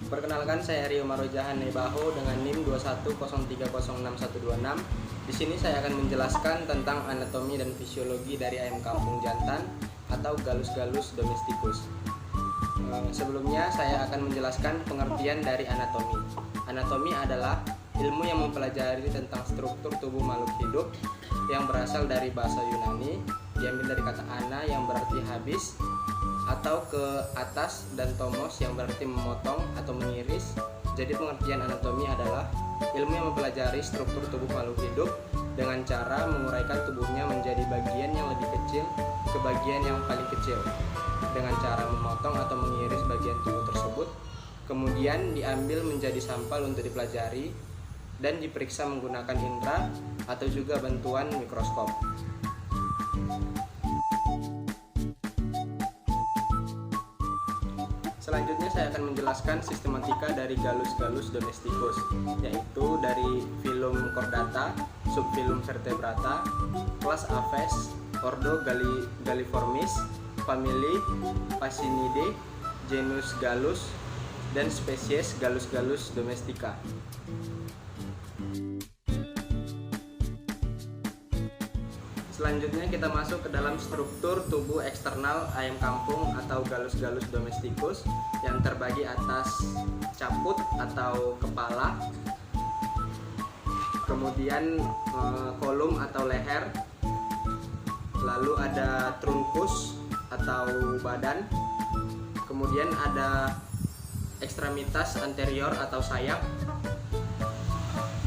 Perkenalkan, saya Rio Marojahan Nebaho dengan NIM 210306126. Di sini saya akan menjelaskan tentang anatomi dan fisiologi dari ayam kampung jantan atau Gallus domesticus. Sebelumnya saya akan menjelaskan pengertian dari anatomi. Anatomi adalah ilmu yang mempelajari tentang struktur tubuh makhluk hidup yang berasal dari bahasa Yunani, diambil dari kata ana yang berarti habis atau ke atas dan tomos yang berarti memotong atau mengiris. Jadi pengertian anatomi adalah ilmu yang mempelajari struktur tubuh makhluk hidup dengan cara menguraikan tubuhnya menjadi bagian yang lebih kecil ke bagian yang paling kecil dengan cara memotong atau mengiris bagian tubuh tersebut, kemudian diambil menjadi sampel untuk dipelajari dan diperiksa menggunakan indera atau juga bantuan mikroskop. Selanjutnya saya akan menjelaskan sistematika dari Gallus domesticus, yaitu dari filum Chordata, subfilum Vertebrata, kelas Aves, ordo Galliformis, famili Phasinidae, genus Gallus, dan spesies Gallus domestica. Selanjutnya kita masuk ke dalam struktur tubuh eksternal ayam kampung atau Gallus domesticus yang terbagi atas caput atau kepala, kemudian kolum atau leher, lalu ada trunkus atau badan, kemudian ada ekstremitas anterior atau sayap,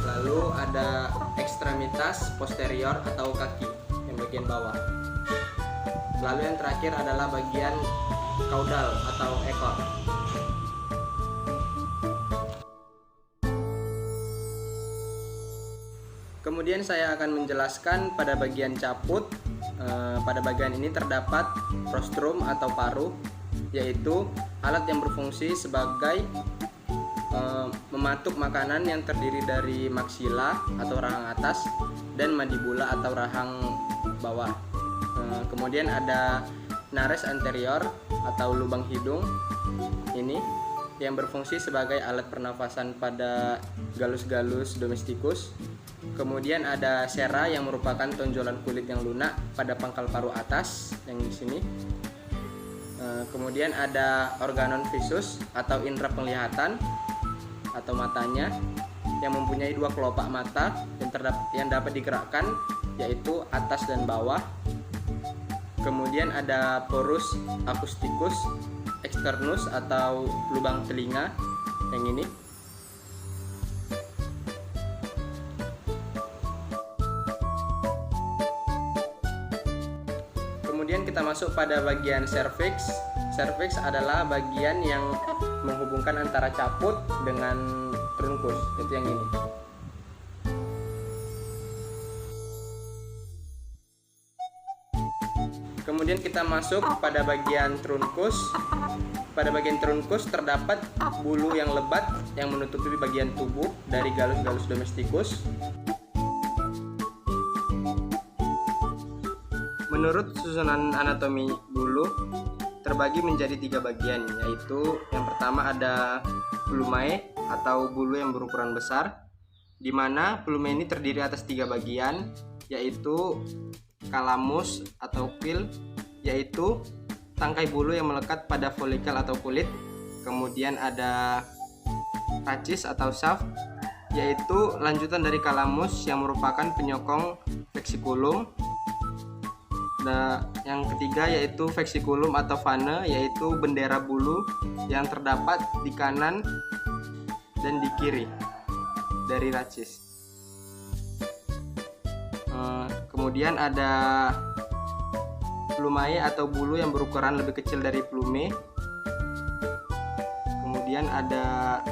lalu ada ekstremitas posterior atau kaki bagian bawah. Lalu yang terakhir adalah bagian kaudal atau ekor. Kemudian saya akan menjelaskan pada bagian caput. Pada bagian ini terdapat rostrum atau paruh, yaitu alat yang berfungsi sebagai mematuk makanan yang terdiri dari maksila atau rahang atas dan mandibula atau rahang bawah. Kemudian ada nares anterior atau lubang hidung ini yang berfungsi sebagai alat pernafasan pada Gallus domesticus. Kemudian ada sera yang merupakan tonjolan kulit yang lunak pada pangkal paruh atas yang di sini. Kemudian ada organon visus atau indera penglihatan atau matanya yang mempunyai dua kelopak mata yang dapat digerakkan, yaitu atas dan bawah. Kemudian ada porus acousticus externus atau lubang telinga yang ini. Kemudian kita masuk pada bagian cervix. Cervix adalah bagian yang menghubungkan antara caput dengan trunkus, itu yang ini. Kemudian kita masuk pada bagian trunkus. Pada bagian trunkus terdapat bulu yang lebat yang menutupi bagian tubuh dari Gallus domesticus. Menurut susunan anatomi bulu terbagi menjadi 3 bagian, yaitu yang pertama ada plumae atau bulu yang berukuran besar, di mana plumae ini terdiri atas 3 bagian, yaitu calamus atau pil, yaitu tangkai bulu yang melekat pada folikel atau kulit. Kemudian ada rachis atau shaft, yaitu lanjutan dari calamus yang merupakan penyokong vexiculum. Yang ketiga yaitu vexiculum atau fane, yaitu bendera bulu yang terdapat di kanan dan di kiri dari rachis. Kemudian ada plumae atau bulu yang berukuran lebih kecil dari plume. Kemudian ada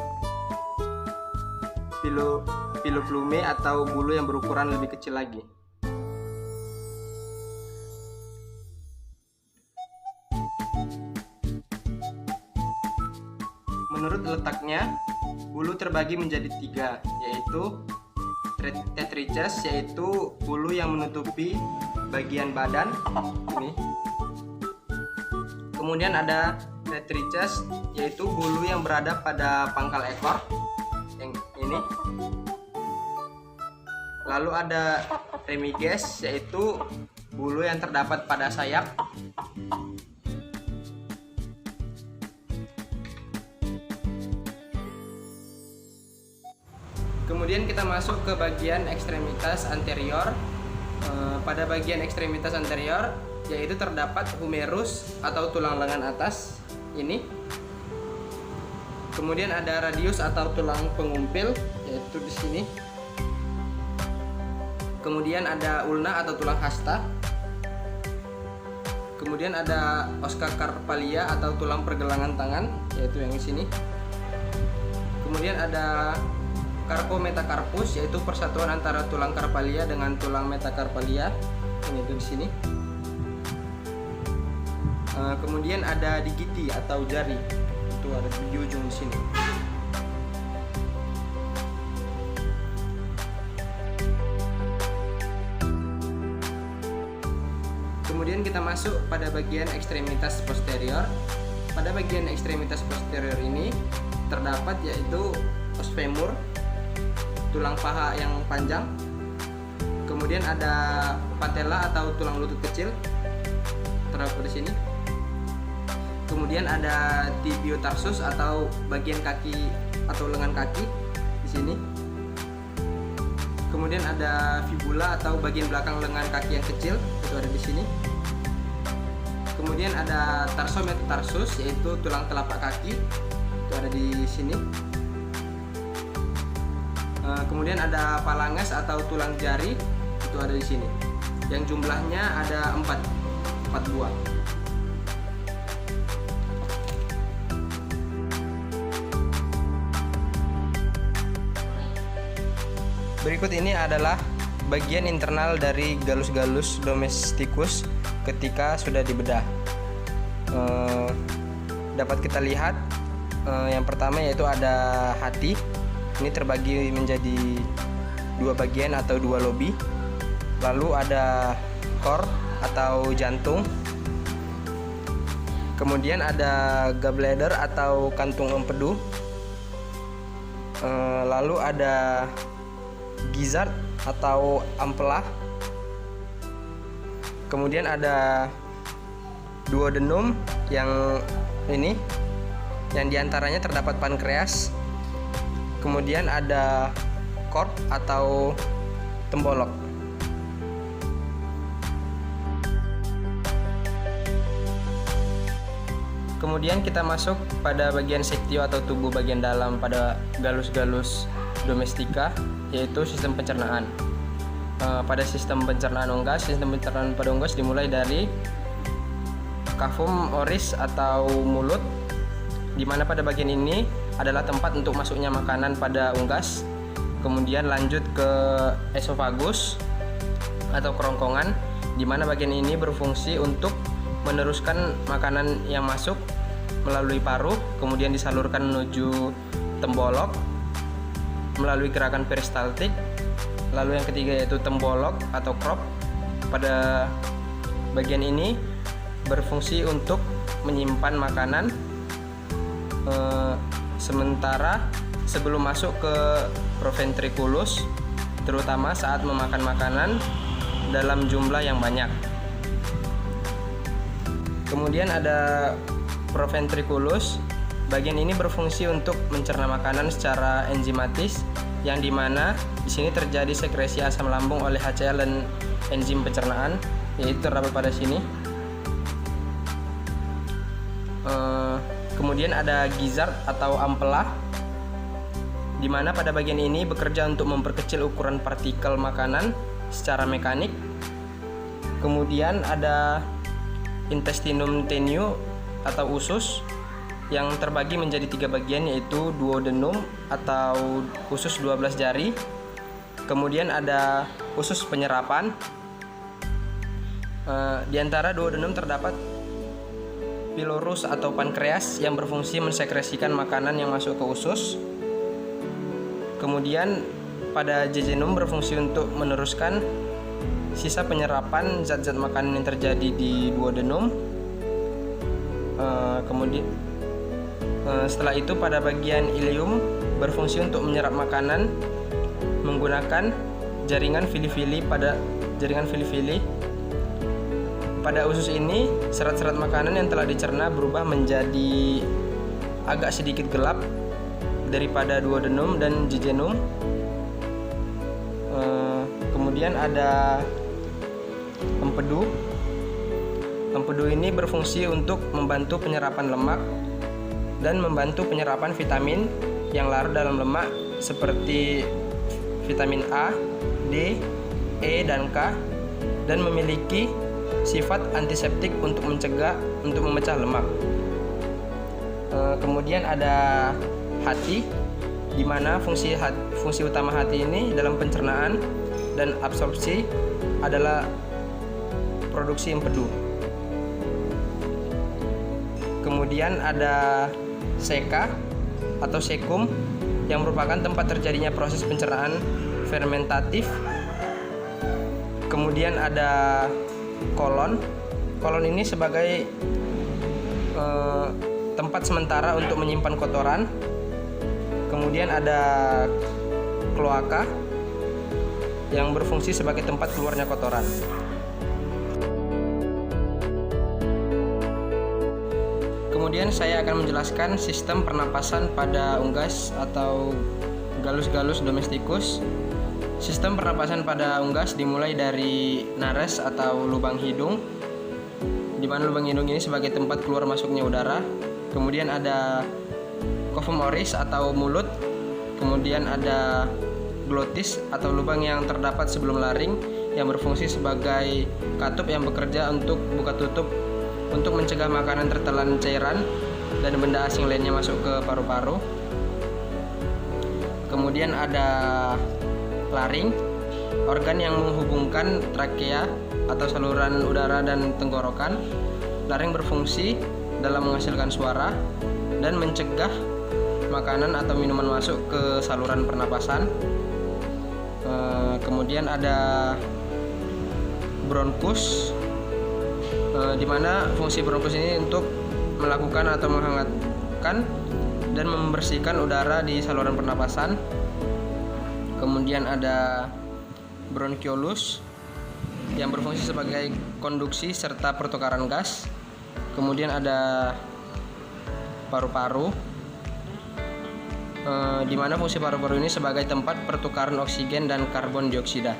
piloplume atau bulu yang berukuran lebih kecil lagi. Menurut letaknya, bulu terbagi menjadi 3, yaitu tetrices, yaitu bulu yang menutupi bagian badan ini. Kemudian ada tetrices, yaitu bulu yang berada pada pangkal ekor yang ini. Lalu ada remiges, yaitu bulu yang terdapat pada sayap. Kemudian kita masuk ke bagian ekstremitas anterior. Pada bagian ekstremitas anterior yaitu terdapat humerus atau tulang lengan atas ini. Kemudian ada radius atau tulang pengumpil, yaitu di sini. Kemudian ada ulna atau tulang hasta. Kemudian ada os carpalia atau tulang pergelangan tangan, yaitu yang di sini. Kemudian ada carpometacarpus, yaitu persatuan antara tulang carpalia dengan tulang metacarpalia, ini itu di sini. Kemudian ada digiti atau jari, itu ada di ujung di sini. Kemudian kita masuk pada bagian ekstremitas posterior. Pada bagian ekstremitas posterior ini terdapat yaitu os femur, tulang paha yang panjang. Kemudian ada patella atau tulang lutut kecil, terdapat di sini. Kemudian ada tibiotarsus atau bagian kaki atau lengan kaki di sini. Kemudian ada fibula atau bagian belakang lengan kaki yang kecil, itu ada di sini. Kemudian ada tarsometatarsus, yaitu tulang telapak kaki, itu ada di sini. Kemudian ada phalanges atau tulang jari, itu ada di sini. Yang jumlahnya ada 4 buah. Berikut ini adalah bagian internal dari gallus-gallus domesticus ketika sudah dibedah. Dapat kita lihat yang pertama yaitu ada hati. Ini terbagi menjadi 2 bagian atau 2 lobi. Lalu ada core atau jantung. Kemudian ada gallbladder atau kantung empedu. Lalu ada gizzard atau ampela. Kemudian ada duodenum yang ini, yang diantaranya terdapat pankreas. Kemudian ada corp atau tembolok. Kemudian kita masuk pada bagian sektio atau tubuh bagian dalam pada gallus-gallus domestika, yaitu sistem pencernaan. Pada sistem pencernaan unggas, sistem pencernaan pada unggas dimulai dari cavum oris atau mulut, di mana pada bagian ini adalah tempat untuk masuknya makanan pada unggas. Kemudian lanjut ke esofagus atau kerongkongan, di mana bagian ini berfungsi untuk meneruskan makanan yang masuk melalui paruh, kemudian disalurkan menuju tembolok melalui gerakan peristaltik. Lalu yang ketiga yaitu tembolok atau crop. Pada bagian ini berfungsi untuk menyimpan makanan, sementara sebelum masuk ke proventriculus, terutama saat memakan makanan dalam jumlah yang banyak. Kemudian ada proventriculus. Bagian ini berfungsi untuk mencerna makanan secara enzimatis, yang dimana di sini terjadi sekresi asam lambung oleh HCl dan enzim pencernaan, yaitu terdapat pada sini. Kemudian ada gizzard atau ampela, di mana pada bagian ini bekerja untuk memperkecil ukuran partikel makanan secara mekanik. Kemudian ada intestinum tenue atau usus, yang terbagi menjadi 3 bagian, yaitu duodenum atau usus 12 jari. Kemudian ada usus penyerapan. Di antara duodenum terdapat pylorus atau pankreas yang berfungsi mensekresikan makanan yang masuk ke usus. Kemudian pada jejunum berfungsi untuk meneruskan sisa penyerapan zat-zat makanan yang terjadi di duodenum. Kemudian setelah itu pada bagian ileum berfungsi untuk menyerap makanan menggunakan jaringan fili-fili. Pada usus ini, serat-serat makanan yang telah dicerna berubah menjadi agak sedikit gelap daripada duodenum dan jejunum. Kemudian ada empedu. Empedu ini berfungsi untuk membantu penyerapan lemak dan membantu penyerapan vitamin yang larut dalam lemak seperti vitamin A, D, E, dan K, dan memiliki sifat antiseptik untuk memecah lemak. Kemudian ada hati, di mana fungsi utama hati ini dalam pencernaan dan absorpsi adalah produksi empedu. Kemudian ada seka atau sekum yang merupakan tempat terjadinya proses pencernaan fermentatif. Kemudian ada kolon. Kolon ini sebagai tempat sementara untuk menyimpan kotoran. Kemudian ada kloaka yang berfungsi sebagai tempat keluarnya kotoran. Kemudian saya akan menjelaskan sistem pernapasan pada unggas atau Gallus-Gallus domesticus. Sistem pernapasan pada unggas dimulai dari nares atau lubang hidung, di mana lubang hidung ini sebagai tempat keluar masuknya udara. Kemudian ada covum oris atau mulut. Kemudian ada glotis atau lubang yang terdapat sebelum laring yang berfungsi sebagai katup yang bekerja untuk buka tutup untuk mencegah makanan tertelan cairan dan benda asing lainnya masuk ke paru-paru. Kemudian ada laring, organ yang menghubungkan trakea atau saluran udara dan tenggorokan. Laring berfungsi dalam menghasilkan suara dan mencegah makanan atau minuman masuk ke saluran pernapasan. Kemudian ada bronkus, di mana fungsi bronkus ini untuk melakukan atau menghangatkan dan membersihkan udara di saluran pernapasan. Kemudian ada bronchiolus yang berfungsi sebagai konduksi serta pertukaran gas. Kemudian ada paru-paru, di mana fungsi paru-paru ini sebagai tempat pertukaran oksigen dan karbon dioksida.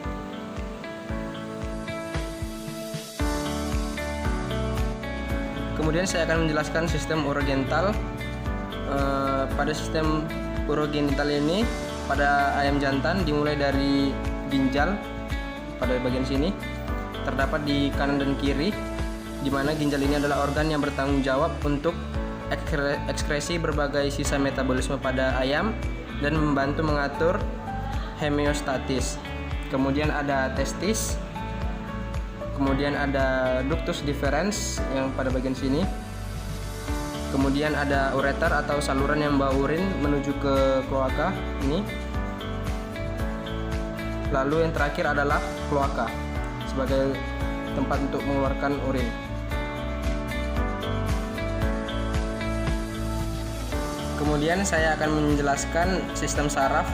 Kemudian saya akan menjelaskan sistem urogenital. Pada sistem urogenital ini, pada ayam jantan dimulai dari ginjal pada bagian sini, terdapat di kanan dan kiri, di mana ginjal ini adalah organ yang bertanggung jawab untuk ekskresi berbagai sisa metabolisme pada ayam dan membantu mengatur homeostatis. Kemudian ada testis. Kemudian ada ductus deferens yang pada bagian sini. Kemudian ada ureter atau saluran yang membawa urin menuju ke kloaka ini. Lalu yang terakhir adalah kloaka sebagai tempat untuk mengeluarkan urin. Kemudian saya akan menjelaskan sistem saraf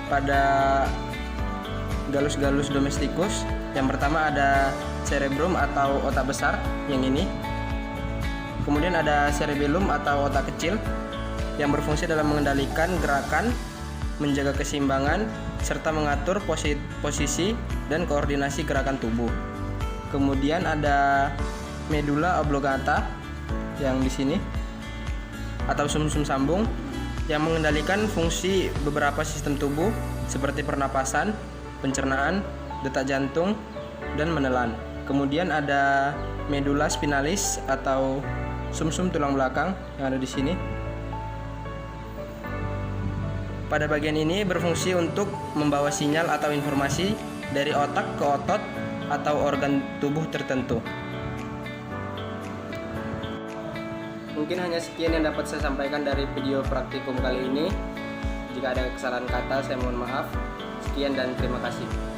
pada Gallus-Gallus domesticus. Yang pertama ada cerebrum atau otak besar yang ini. Kemudian ada cerebellum atau otak kecil yang berfungsi dalam mengendalikan gerakan, menjaga keseimbangan, serta mengatur posisi dan koordinasi gerakan tubuh. Kemudian ada medulla oblongata yang di sini atau sumsum sambung yang mengendalikan fungsi beberapa sistem tubuh seperti pernapasan, pencernaan, detak jantung, dan menelan. Kemudian ada medulla spinalis atau sumsum tulang belakang yang ada di sini. Pada bagian ini berfungsi untuk membawa sinyal atau informasi dari otak ke otot atau organ tubuh tertentu. Mungkin hanya sekian yang dapat saya sampaikan dari video praktikum kali ini. Jika ada kesalahan kata, saya mohon maaf. Sekian dan terima kasih.